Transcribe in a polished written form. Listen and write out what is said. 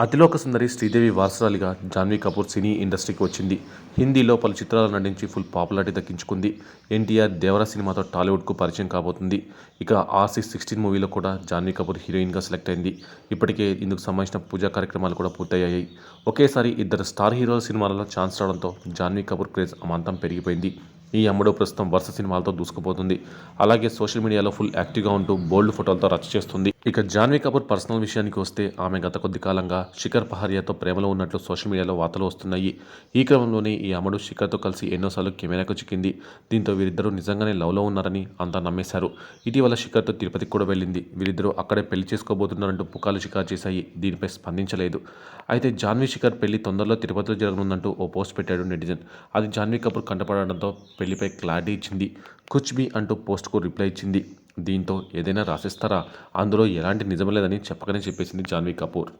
అతిలోక సుందరి శ్రీదేవి వారసురాలిగా జాన్వీ కపూర్ సినీ ఇండస్ట్రీకి వచ్చింది. హిందీలో పలు చిత్రాలు నటించి ఫుల్ పాపులారిటీ దక్కించుకుంది. ఎన్టీఆర్ దేవర సినిమాతో టాలీవుడ్కు పరిచయం కాబోతుంది. ఇక RC16 మూవీలో కూడా జాన్వీ కపూర్ హీరోయిన్గా సెలెక్ట్ అయింది. ఇప్పటికే ఇందుకు సంబంధించిన పూజా కార్యక్రమాలు కూడా పూర్తయ్యాయి. ఒకేసారి ఇద్దరు స్టార్ హీరోల సినిమాలలో ఛాన్స్ రావడంతో జాన్వీ కపూర్ క్రేజ్ అమాంతం పెరిగిపోయింది. ఈ అమ్మడు ప్రస్తుతం వరుస సినిమాలతో దూసుకుపోతుంది. అలాగే సోషల్ మీడియాలో ఫుల్ యాక్టివ్గా ఉంటూ బోల్డ్ ఫోటోలతో రచ్చ చేస్తుంది. ఇక జాన్వీ కపూర్ పర్సనల్ విషయానికి వస్తే ఆమె గత కొద్ది కాలంగా శిఖర్ పహారియాతో ప్రేమలో ఉన్నట్లు సోషల్ మీడియాలో వార్తలు వస్తున్నాయి. ఈ క్రమంలోనే ఈ అమ్మడు శిఖర్తో కలిసి ఎన్నోసార్లు కెమెరాకు చిక్కింది. దీంతో వీరిద్దరూ నిజంగానే లవ్లో ఉన్నారని అంతా నమ్మేశారు. ఇటీవల శిఖర్తో తిరుపతికి కూడా వెళ్ళింది. వీరిద్దరూ అక్కడే పెళ్లి చేసుకోబోతున్నారంటూ పుకార్లు షికారు చేశాయి. దీనిపై స్పందించలేదు. అయితే జాన్వీ శిఖర్ పెళ్లి తొందరలో తిరుపతిలో జరగనుందంటూ ఓ పోస్ట్ పెట్టాడు నెటిజన్. అది జాన్వీ కపూర్ కంటపడడంతో పెళ్లిపై క్లారిటీ ఇచ్చింది. కుచ్ బి అంటూ పోస్ట్కు రిప్లై ఇచ్చింది. దీంతో ఏదైనా రాసిస్తారా, అందులో ఎలాంటి నిజం లేదని చెప్పకనే చెప్పేసింది జాన్వీ కపూర్.